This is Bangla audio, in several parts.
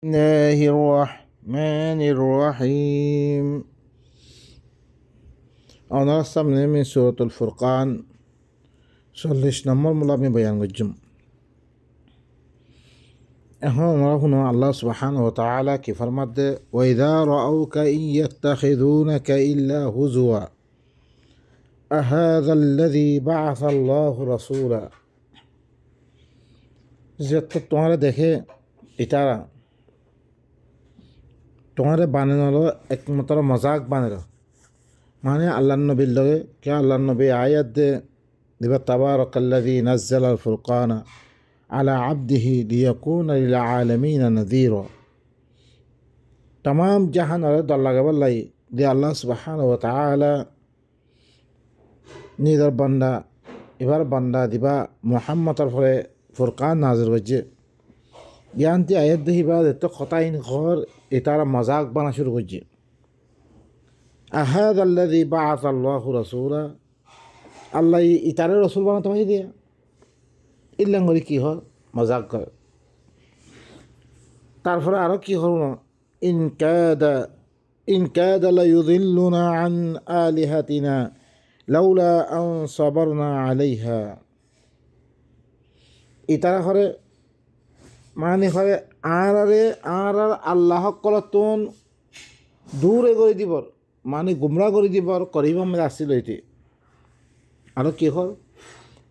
الله الرحمن الرحيم. Onlara samne min suratul Furqan 40 নম্বর মূল আমি বয়ান করছি। এখন আমরা শুনো আল্লাহ সুবহানাহু ওয়া তাআলা কি ফরমাতে ওয়া ইযা রাআউকা ইয়াত্তাখিযুনাকা ইল্লা হুজুয়া আহাযা আল্লাযী বা'আসা আল্লাহু রাসূলা। যে তোমরা দেখে ইতারা তোমারে বানানো একমাত্র মজাক বানালো মানে আল্লাহ নবীর লগে কে আল্লাহ নবী আয়াত দে দিবা তাবারাকাল্লাযী নাযালাল ফুরকানা আলা আবদিহি লিয়াকুনা লিল আলামিনা নাযীরা। तमाम জাহান আর দল্লাগাবার লাই যে আল্লাহ সুবহানাহু ওয়া তাআলা নিদার বান্দা এবার বান্দা দিবা মুহাম্মদর ফলে ফুরকান নাযিল হয়েছে। ইয়ান্তি আয়াত দেহিবা তো খতাইন ঘর এটারা মজাক বানা শুরু করছে। আহাদ আল্লাযী বা'আসা আল্লাহু রাসূলা, আল্লাহ ইতারে রসুল বানাতে পারি দিয়া ইল্লাং করে কি হয় মজাক করে। তারপরে আরও কি হল না ইন কাদা লায়ুযিল্লুনা আন আলিহাতিনা লাউলা আন সাবারনা আলাইহা। ইতারা করে মানে হয় আর আল্লাহ কলতুন দূরে করে দিবর মানে গুমরা করে দিবর করিব আমি আসছিল এটি আর কি হল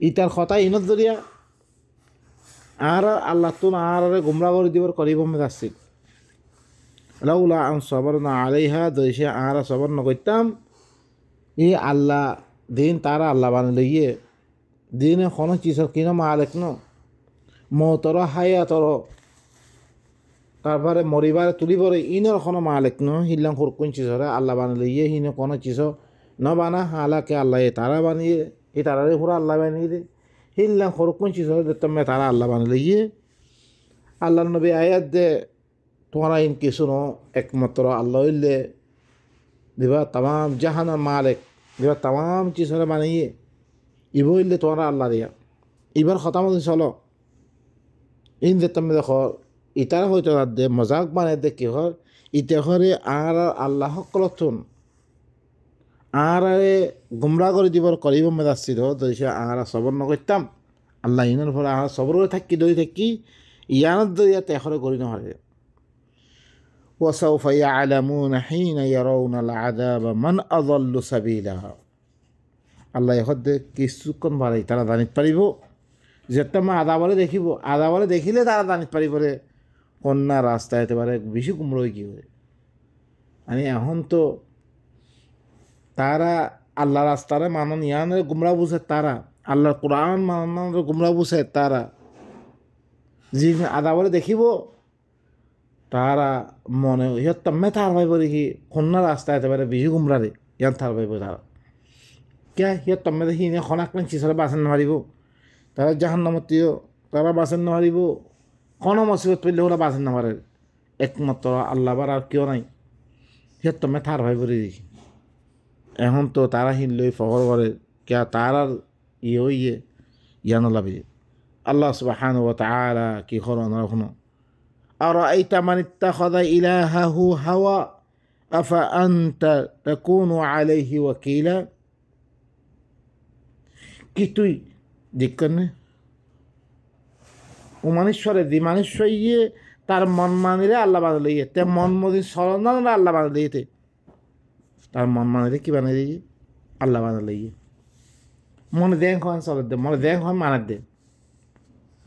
ইটার কথা ইনত জরিয়া আর আল্লাহ তুন আর গুমরা করে দিবর করিব আমি আসছিল লাউলা আন সবরনা আলাইহা দইসে আর সবর নকরতাম ই আল্লাহ দিন তারা আল্লাহ বানালে ইয়ে দিনে কোনো চিজর কিনো মালেক ন মতর হায়াতর তারপরে মরিবারে তুলিবরে ইনর কোনো মালিক ন হিল্লাং কোন চিজরে আল্লাহ বানালে ইয়ে হিনে কোনো চিজ ন বানা হালাকে আল্লাহ তারা বানিয়ে এই তারারে পুরো আল্লাহ বানিয়ে দে হিল্লাং কোন চিজরে দেখতাম তারা আল্লাহ বানালে ইয়ে আল্লাহ নবী আয়াত দে তোমারা ইন কিছু ন একমাত্র আল্লাহ হইলে দিবা তাম জাহানের মালিক দিবা তাম চিজরে বানিয়ে ইব হইলে তোমরা আল্লাহ দিয়া এবার খতাম চলো ইন দেখতাম দেখো ইতারা হয়তো দে মজাক বানাই দে কি হয় ইতে করে আর আল্লাহ কলতুন আর গুমরা করে দিবর করিব মেদাচ্ছিল দইসে আর সবর নকরতাম আল্লাহ ইনের পরে আর সবর করে থাকি দই থাকি ইয়ানত দইয়া তেখরে করি নহরে। ওয়াসাউফা ইয়ালামুনা হিনা ইয়ারাউনাল আযাবা মান আযাল্লু সাবিলা। আল্লাহ হদে কিছুক্ষণ বাড়াই তারা জানিত পারিব যেটা মা আদাবলে দেখিব আদাবলে দেখিলে তারা জানিত পারিব রে কন্যা রাস্তা হতে পারে বেশি কুমড়োই কী করে মানে এখন তো তারা আল্লাহ রাস্তারে মানন ইয়ানের গুমরা বুঝে তারা আল্লাহর কোরআন মানন গুমরা বুঝে তারা যে আদাবলে দেখিব তারা মনে ইহত্তমে থার ভাইব দেখি কন্যা রাস্তা হতে পারে বেশি গুমরারে ইয়ান থার ভাইব তারা কে ইহত্তমে দেখি ইনে খনাকলেন চিছরে বাঁচেন নামারিব তারা জাহান্নামতীয় তারা বাঁচেন নামারিব কোনো মুসিবত পড়লে ওরা বাঁচেন না পারে একমাত্র আল্লাহ বার আর কেউ নাই সে তুমি থার ভাই বলে দেখি এখন তো তারা হিনলই ফখর করে কে তার আর ইয়ে ইয়ানো লাভি আল্লাহ সুবহানাহু ওয়া তাআলা কি করো না এখনো আর আইতা মান ইত্তাখাযা ইলাহাহু হাওয়া আফা আনতা তাকুনু আলাইহি ওয়াকিলা। কি তুই দেখকনে ও মানুষরে দি মানুষ ইয়ে তার মন মানিরে আল্লাহ বানালে ইয়ে তে মন মদি সরঞ্জাম আল্লাহ বানালে ইয়েতে তার মন মানিরে কি বানাই দিয়ে আল্লাহ বানালে ইয়ে মনে দেখ হয় চলে দে মনে দেখ হয় মানার দে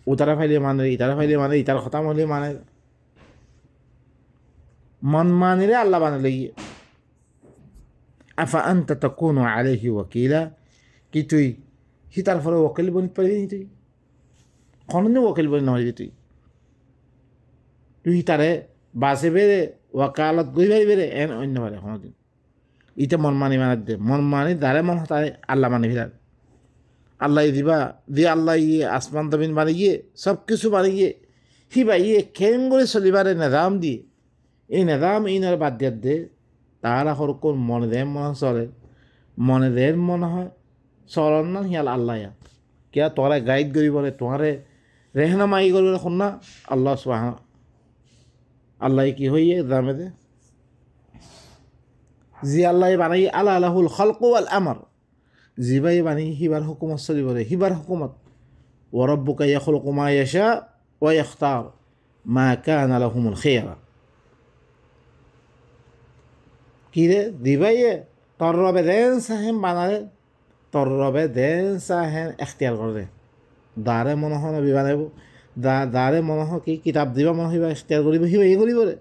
ও তারা ফাইলে মানে ইতারা ফাইলে মানে ইতার কথা মনে মানে মন মানিরে আল্লাহ বানালে ইয়ে আফা আনতা তাকুনু আলাইহি ওয়াকিলা। কি তুই হি তার ফলে ওকিল বনিতে পারবি তুই কোনদিন ওকিল বলে নয় তুই তুই তারে বাসে বেড়ে ওয়াকালত গই ভাই বেড়ে এন অন্য পারে কোনোদিন ইতে মন মানি মানার দে মন মানি দাঁড়ে মন তারে আল্লাহ মানি ফিরার আল্লাহ দিবা দিয়ে আল্লাহ ইয়ে আসমান তবিন বানিয়ে সব কিছু বানিয়ে হি বা ইয়ে খেম করে চলিবারে নেজাম দিয়ে এই নেজাম ইনার বাদ দিয়ার দে তারা হরকম মনে দেয় মনে চলে মনে দেয় মনে হয় চলন না হিয়াল আল্লাহ কে তোরা গাইড করি বলে তোমারে রেহনামাই করবে শুন না আল্লাহ সুবহানাহু আল্লাহ কি হইয়ে দামে দে জি আল্লাহ বানাই আলা আলাহুল খালকু আল আমর জিবাই বানি হিবার হুকুমত চলিবরে হিবার হুকুমত ওয়ারাব্বুকা ইয়াখলুকু মা ইয়াশা ওয়া ইয়াখতার মা কানা লাহুমুল খিয়রা কিরে দিবাইয়ে তোর রবে দেন সাহেব বানালে তোর রবে দেন সাহেব এখতিয়ার করে দারে মনে হয় নবী বানাইব দারে মনে হয় কি কিতাব দিবা মনে হইবা এখতিয়ার করিব হিবা ই করিব রে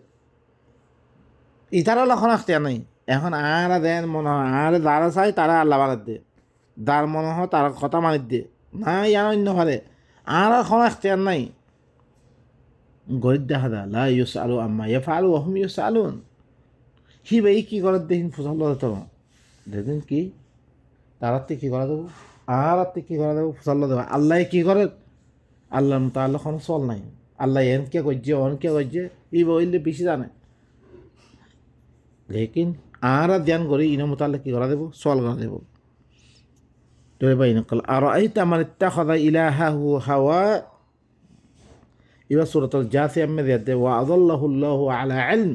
ইতারও লক্ষণ এখতিয়ার নাই এখন আর দেন মনে হয় আর দারা চাই তারা আল্লাহ বানাত দিয়ে দার মনে হয় তার কথা মানিত দিয়ে না ইয়ার অন্য ভারে আর এখন এখতিয়ার নাই গরিব দেখা দা লা ইউস আলু আম্মা ইয়ে ফালু অহম ইউস আলুন হি ভাই কী করার দেখিন ফসল তো দেখুন কি তারাতে কী করা দেবো আর কী করা দেবো ফসল দেবো আল্লাহ কী করে আল্লাহ তাল্লাহ কোনো চল নাই আল্লাহ এন কে করছে অন কে করছে ই বইলে বেশি জানে লেকিন আর ধ্যান করি ইনো মোতাল্লাহ কী করা দেবো চল করা দেবো তো এবার ইনকাল আর এই আমার ইত্তাখাযা ইলাহাহু হাওয়া এবার সূরাতুল জাসিয়া মে দিতে ওয়া আযাল্লাহুল্লাহু আলা ইলম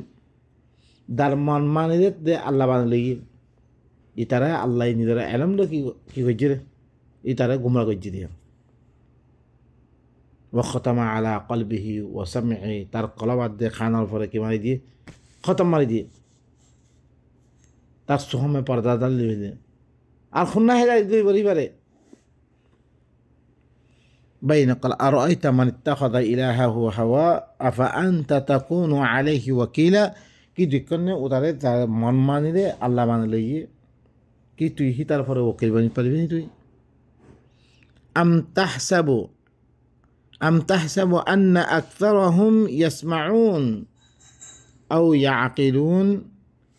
দার মন মানিরে দে আল্লাহ বানালে ইতারা আল্লাহ নিজেরা এলম কি করছে রে ইতারা গুমরা করছে দিয়ে ও খতমা আলা কলবিহি ও সামঈ তার কলবাদ দিয়ে খানার পরে কি মারি দিয়ে খতম মারি দিয়ে তার সোহমে পর্দা দাল দিয়ে আর খুন্না হেরা দুই পরিবারে বাইন قال أرأيت من اتخذ إلهه هواه أفأنت تكون عليه وكيلا কি দুঃখনে ওতারে তার মন মানিলে আল্লাহ মানিলে কি তুই হি তার পরে ওকিল বানি পারবি নি তুই আম তাহসাবু আন্না আকতারাহুম ইয়াসমাউন আও ইয়াকিলুন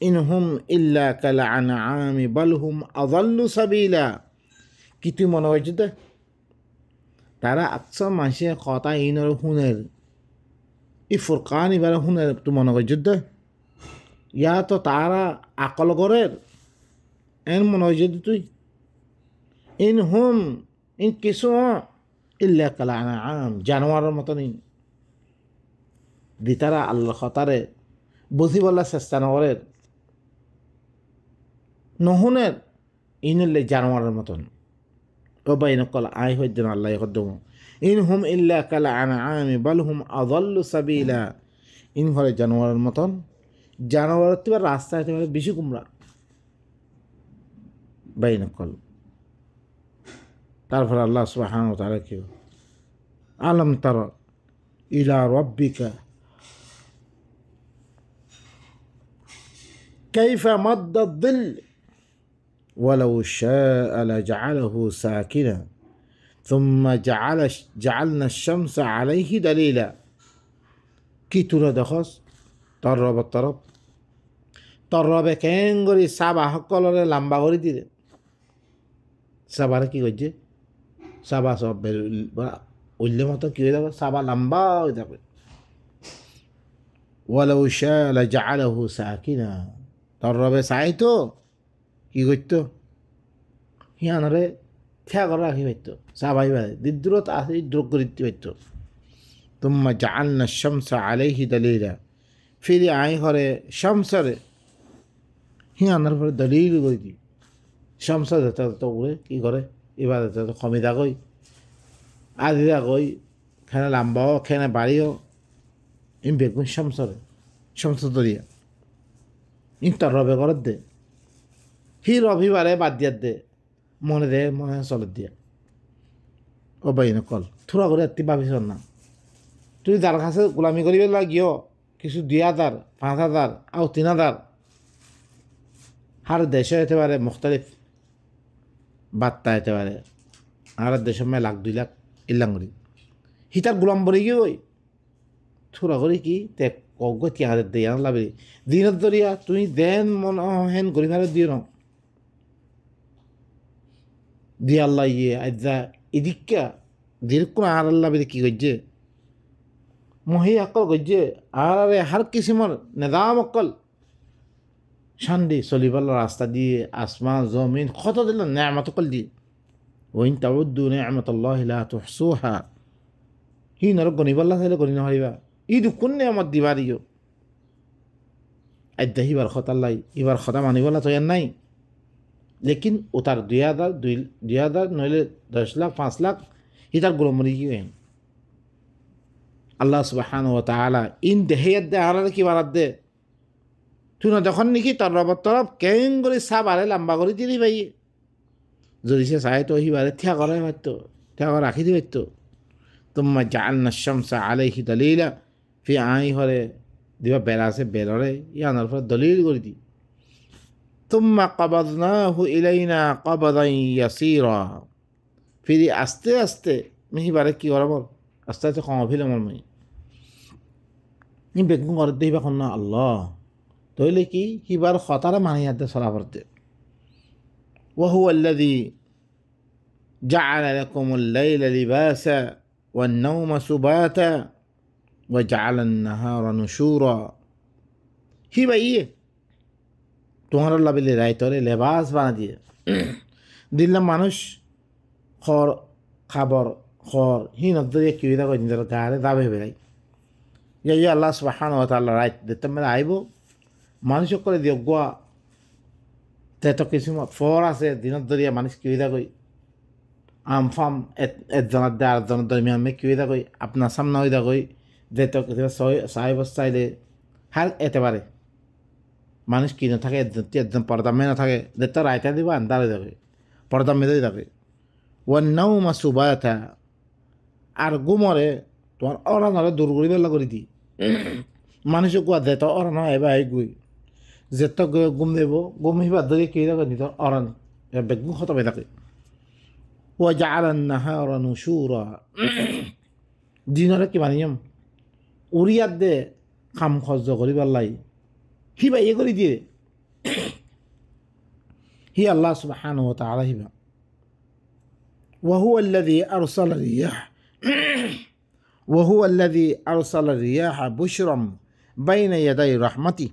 ইনহুম ইল্লা কাল আনআমি বাল হুম আযাল্লু সাবিলা কি তুই মনে হয়েছে তো তারা আকসার মানুষের কথা ইনর হুনের ই ফুরকান এবার হুনের তুই মনে করছিস তো ইয়া তো তারা আকল করের এন মনে হয় যদি তুই ইন হুম ইন কিছু ইল্লা কাল আনআম জানোয়ারের মতনই দি তারা আল্লাহ খতারে বুঝি বলার চেষ্টা নকরের নহুনের ইনলে জানোয়ারের মতন ও বা ইনকল আই হইতেন আল্লাহ কদ্দম ইন হুম ইল্লা কাল আনআমি বাল হুম আযাল্লু সাবিলা ইন ঘরে জানোয়ারের মতন জানোয়ার তো রাস্তা হতে পারে বেশি কুমড়া বাইনকল তারপর আল্লাহ সুবহানাহু ওয়া তাআলা কি আলম তারা ইলা রাব্বিকা কাইফা মাদ্দা যিল ওয়ালাউ শাআ লাজআলাহু সাকিনা থুম্মা জাআলনা আশ-শামসা আলাইহি দালিলা কি তুরা দেখস তোর রবের তরফ তোর রবে কেন করি সাবা সকলরে লম্বা করে দিলে সাবারে কি করছে সাবা সব উল্লে মতো কি হয়ে যাবে সাবা লম্বা হয়ে যাবে ওয়ালাউ শাআ লাজআলাহু সাকিনা তোর রবে চাই তো কি করতো হিয়ানরে থিয়া করে রাখি পাইতো সাবাই বাদে দূরত আসে দ্রোগ করে দিতে পারতো তুম্মা জাআলনা আশ-শামসা আলাইহি দালিলা ফিরে আই ঘরে শামসরে হিয়ানার পরে দলিল করে দি শামসা যেতে তো করে কি করে এবার যেতে তো কমিদা কই আদিদা কই খেনে লাম্বাও খেনে বাড়িও ইন বেগুন শামসরে শামস দরিয়া ইন তার রবে করে দে হি রবিবারে বাদ দিয়ার দে মনে দে মনে চলত দিয়া ও বাইন কল থোড়া করে এত্তি ভাবিস না তুই যার কাছে গোলামি করিবে লাগিও কিছু 2,000 5,000 আর 3,000 হার দেশে হতে পারে মুখতালিফ বার্তা হতে পারে আর দেশের মেয়ে 1,00,000 2,00,000 ইল্লাঙ্গরি হিতার গোলাম বলে গিয়ে ওই থোড়া করে কি তে কগ তিয়াদের দিয়ে আনলাবে দিনের দরিয়া তুই দেন মন হেন গরিব দিও ন দিয়ে আল্লাহ ইয়ে আজ্জা এদিকা দীর্ঘ আর আল্লাহ বেদে কি করছে মহি অকল গজ্জে আর হার কিসিমর নিজাম অকল শান্তি চলিবার রাস্তা দিয়ে আসমান জমিন কত দিল নেয়ামত অকল দিয়ে ওইন তাউদ্দু নি'মাতাল্লাহি লা তুহসুহা হি নরক গনিবাল্লাহ চাইলে গনি নহারিবা ই কোন নেয়ামত দিবা দিও আদ্যা হিবার খতার লাই হিবার খতা মানিবলা তৈয়ার নাই লেকিন ও তার 2,000 নইলে 10 লাখ 5 লাখ হিতার গুলমরি কি হয় আল্লাহ সুবহানাহু ওয়া তাআলা ইন দেহিয়াত দে আর কি বারাত দে তুই না যখন নাকি তোর রব তরফ কেন করে সাব আরে লম্বা করে দিলি ভাই যদি সে চায় তো হিবারে থিয়া করে পারতো থিয়া করে রাখি দিবে তো তোমা জাআলনা শামসা আলাইহি দালিলা ফি আই হরে দিবা বেড়াছে বেররে ইয়ানোর পর দলিল করে দি তুম্মা কাবাদনাহু ইলাইনা কাবাদান ইয়াসীরা ফিরি আস্তে আস্তে মিহিবারে কি করে বল আস্তে আস্তে কম ফিল আমার মই নি বেগুন করে দিবা কোন আল্লাহ তইলে কি হিবার খতারে মানিয়াতে সরা পড়তে وهو الذي جعل لكم الليل لباسا والنوم سباتا وجعل النهار نشورا হি ভাইয়ে তোমার আল্লাহ বিলে রাইতরে লেবাস বানা দিয়ে দিলাম মানুষ খর খাবার খর হি নদ্দরিয়া কি হইতা কই নিজের গারে দাবে বেড়াই ইয়া আল্লাহ সুবহানাহু ওয়া তাআলা রাইত দিতে মেলা আইব মানুষ করে দিও গোয়া তেতো কিছু ফর আছে দিনত দরিয়া মানুষ কি হইতা কই আমফাম একজনের দে আরেকজনের দরমিয়ান মে কি হইতা কই আপনার সামনে হইতা কই যে তো সাহেব চাইলে হার এতে পারে মানুষ কি না থাকে একজন পর্দা মেয়ে না থাকে দেখতে রায়তা দিব আন্দারে যাবে পর্দা মেয়েই যাবে ও নাও মা সুবায়তা আর গুমরে তোমার অরানরে দূর করি বেলা করে দি মানুষ গুয়া দে তো অরান এবার এই গুই যে তো গুম দেব গুম হিবার ধরে কি থাকে নিত অরান বেগুন হতো বে থাকে ও জাআলান নাহারা নুশুরা দিনরে কি বানিয়াম উড়িয়াত দে কাম খরচ করিবার লাই হিবা ইয়ে করে দিয়ে হি আল্লাহ সুবহানাহু ওয়া তাআলা হিবা وهو الذي أرسل الرياح وهو الذي أرسل الرياح بشرا بين يدي رحمته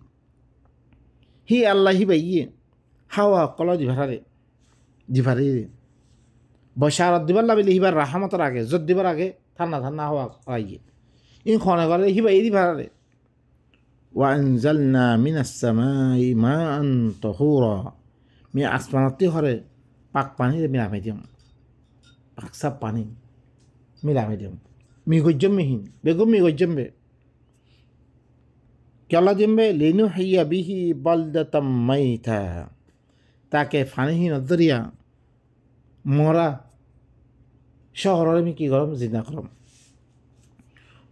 হি আল্লাহ হিবা ইয়ে হাওয়া কল জিভারে বসারত দিবার লাবিলে হিবার রাহমতের আগে জোর দিবার আগে ঠান্ডা ঠান্ডা হাওয়া আইয়ে ইন খনে করে হিবা এই দিভারে وأنزلنا من السماء ماء طهورا মি আসমানতে হরে পাক পানি মিলামে দিম পাক সাপ পানি মিলামে দিম মি গজ্জম মিহিন বেগম মি গজ্জম বে কেলা দিমবে লিনু হিয়া বিহি বালদাতাম মাইতা তাকে ফানিহীন দরিয়া মরা শহরে মি কি গরম জিন্দা করম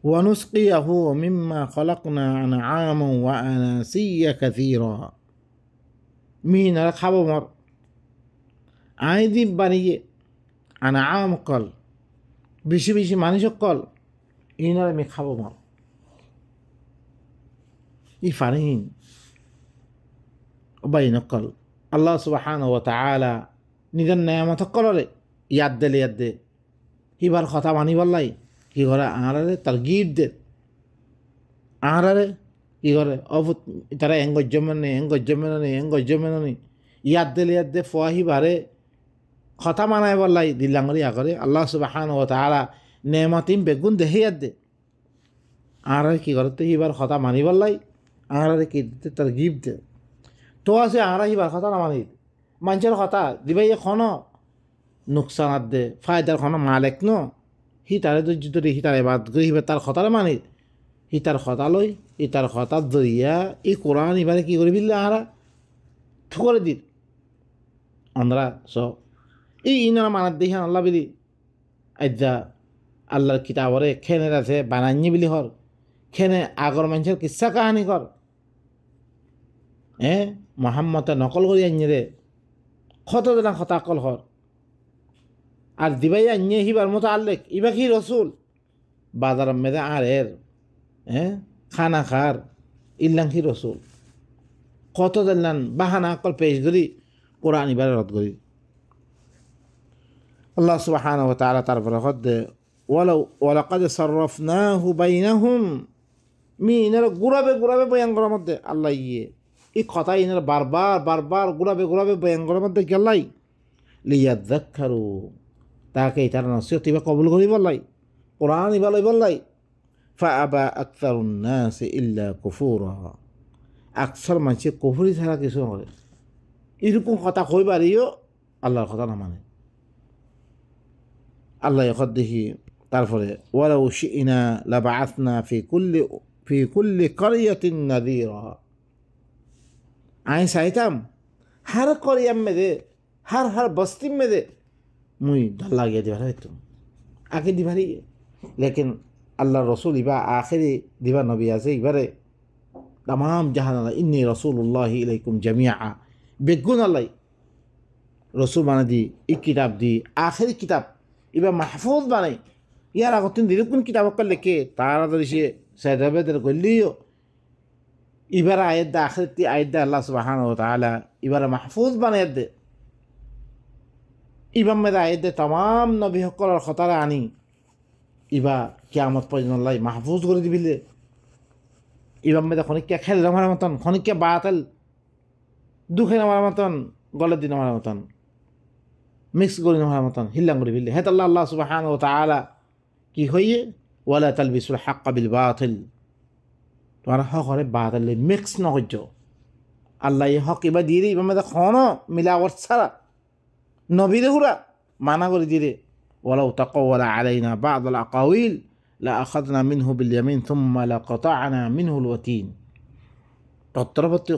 ونسقيه مما خلقنا أنعاما وأناسيا كثيرا مين رخابو مر عايدي بانيه أنعام قل بشي مانيش قل إينا رمي خابو مر يفارين وبين قل الله سبحانه وتعالى نذن نعمة قل يد ليد هي خطاباني والله কি করে আঁড়ারে তারগিব দে আঁড়ারে কি করে অভূত তারা এঙ্গজ্জমেনি ইয়াদ দে ফোয়াহি বারে কথা মানায় বললাই দিল্লাঙ্গরি আগরে আল্লাহ সুবহানাহু ওয়া তাআলা নেমাতিম বেগুন দেহে ইয়াদ দে আঁড়ারে কি করে তো হিবার কথা মানি বললাই আঁড়ারে কি দিতে তারগিব দে তো আছে আঁড়া হিবার কথা না মানি মানুষের কথা দিবাই এখন নুকসানাত দে ফায়দার খন মালেক ন হি তারে যদি হি তারে বাদ গই হিবে তার খতারে মানি হি তার খতা লই ই তার খতার দরিয়া ই কোরআন এবারে কি করে বিল্লে আহারা ঠুকরে দিল আমরা এই ইনারা মানার দিহান আল্লাহ বিলি আজ্জা আল্লাহর কিতাবরে খেনের আছে বানাইনি বিলি হর খেনে আগর মানুষের কিচ্ছা কাহানি কর মোহাম্মতে নকল করি আনি রে কত দিনা খতা কল হর আর দিবাই আনিয়ে হিবার মতো আল্লেখ ইবা কি রসুল বাজার মেদে আর এর খানা খার ইল্লাং কি রসুল কত দিলান বাহানা কল পেশ করি কোরআন ইবার রদ করি আল্লাহ সুবহানাহু ওয়া তাআলা তারপরে কদে ওয়ালাকাদ সাররাফনাহু বাইনাহুম মিনার গুরাবে বয়ান করার মধ্যে আল্লাহ এই কথা ইনার বারবার গুরাবে বয়ান করার মধ্যে গেলাই লিয়াযাক্কারু তাকে তার নসিহত ইবা কবুল করি বললাই কোরআন ইবা লই বললাই ফাআবা আকতারুন নাস ইল্লা কুফুরা আকসর মানুষে কুফরি ছাড়া কিছু করে এরকম কথা কইবারিও আল্লাহর কথা না মানে আল্লাহ এখন দেখি তারপরে ওয়ালাউ শি'না লাবা'আথনা ফি কুল্লি ক্বরিয়াতিন নাযীরা আমি চাইতাম हर कोरियम में दे हर बस्ती में दे मुई डल्ला गया दिवार है आगे दिवारी लेकिन अल्लाह रसूल इबा आखिरी दिवा नबी आसे इबारे तमाम जहान अल्लाह इन्नी रसूलुल्लाह इलैकुम जमीआ बेगुन अल्लाह रसूल बना दी एक किताब दी आखिरी किताब इबा महफूज बनाई यार अगर तुम दिलकुन किताब कर लेके तारा दरिशे सैदबे दर गोलियो इबार आयत दा आखिरती आयत दा अल्लाह सुब्हानाहु व तआला इबार महफूज बनायत दे इबाम में आयत दे तमाम नबी हक्कर और खतर आनी इबा क़यामत पर अल्लाह महफूज कर दिबिले इबाम में खनिक क्या खेल हमारा मतन खनिक क्या बातल दुखे हमारा मतन गलत दिन हमारा मतन मिक्स कर हमारा मतन हिल्लांग कर दिबिले है तो अल्लाह सुब्हानाहु व तआला की होइए वला तलबिसुल हक़्क़ बिल बातिल तुम्हारा हक और बादल मिक्स न हो जो अल्लाह ये हक इबा दी रे इबा में खानो मिलावट सारा नबी रे हुरा माना कर दी रे वलाउ तक़व्वला अलैना बादल अक़ावील ला अख़ज़ना मिन्हु बिल यमीन थुम्मा लक़तअना मिन्हु अल वतीन तत्रपत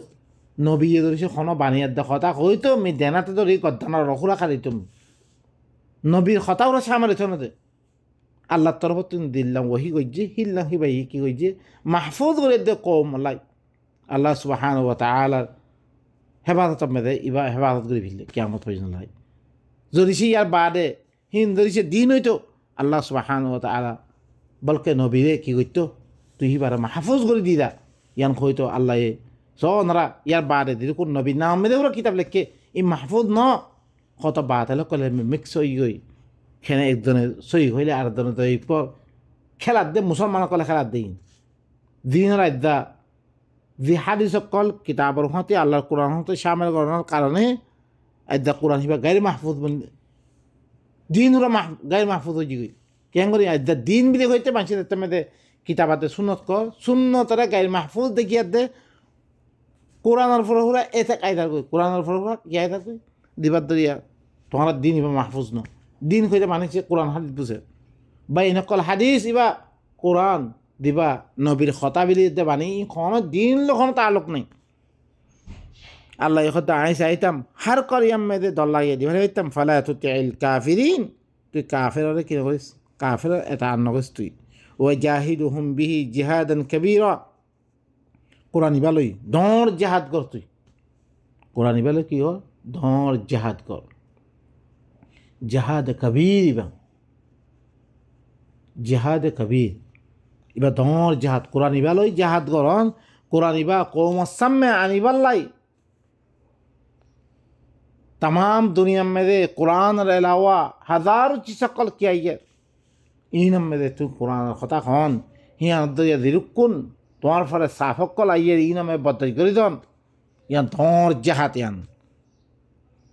नबी ये दरिशे खानो बानियात दा खता होई तो मी देनाते तो रे कद्दाना रखुरा खाली तुम नबीर खता उरा सामरे तो न दे আল্লাহ তরফ তুমি দিল্লাম ওহি কইছে হিল্লাম হিবাই কি কইছে মাহফুজ করে দে কওম লাই আল্লাহ সুবহানাহু ওয়া তাআলা হেফাজত মেদে ইবা হেফাজত করে ফেললে কিয়ামত পর্যন্ত লাই যদি সে ইয়ার বাদে হিন যদি সে দিন হইতো আল্লাহ সুবহানাহু ওয়া তাআলা বলকে নবীরে কি কইতো তুই হিবার মাহফুজ করে দিদা ইয়ান কইতো আল্লাহ সনরা ইয়ার বাদে দিল কোন নবী নাম মেদে ওরা কিতাব লেখকে ই মাহফুজ ন কত বাতাল কলে মিক্স হই গই খেনে একজনের সই হইলে আর একজনের তো এই পর খেলার দে মুসলমান কলে খেলার দিন দিনের আদ্যা যে হাদিস কল কিতাবর হতে আল্লাহর কোরআন হতে সামিল করানোর কারণে আদ্যা কোরআন হিবা গাইর মাহফুজ দিন ওরা গাইর মাহফুজ হয়ে গই কেন করি আদ্যা দিন বিলে হইতে মানুষের তেমনি কিতাবাতে সুন্নত কর সুন্নতরা গাইর মাহফুজ দেখিয়ে দে কোরআনের ফর হুরা এতে কায়দার কই কোরআনের ফর হুরা কি কায়দার কই দিবার দরিয়া তোমার দিন ইবা মাহফুজ ন দিন কইতে মানুষে কোরআন হাদিস বুঝে বা ইনকল হাদিস ইবা কোরআন দিবা নবীর খতাবিলি দে বানি কোনো দিন লখন তালুক নেই আল্লাহ ইখতা আইসা আইতাম হার করিয়াম মেদে দল্লাইয়ে দিবা হইতাম ফালা তুতিল কাফিরিন তুই কাফেররে কি করিস কাফের এটা নগস তুই ওয়া জাহিদুহুম বিহি জিহাদান কাবীরা কোরআন ইবালই দর জিহাদ কর তুই কোরআন ইবালে কি হয় দর জিহাদ কর जहाद कबीर इबा जहाद कबीर इबा दौर जहाद कुरान इबा लई जहाद गरन कुरान इबा कौम सामने आनिबाल लाई तमाम दुनिया में दे कुरान के अलावा हजारों चीज़ कल किया है इन में दे तू कुरान खता खान हिया दरिया दिरुकुन तुम्हार फरे साफक कल आइए इन में बदल गरिदन या दौर जहाद यान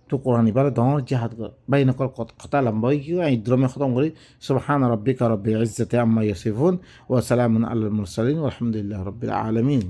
तो कुरान इबारे दौर जहाद कर भाई नकल खता लंबाई क्यों इधरों में ख़त्म करी सुब्हान रब्बिका रब्बिल इज़्ज़ति अम्मा यसिफून व सलामुन अलल मुरसलीन वल्हम्दुलिल्लाहि रब्बिल आलमीन।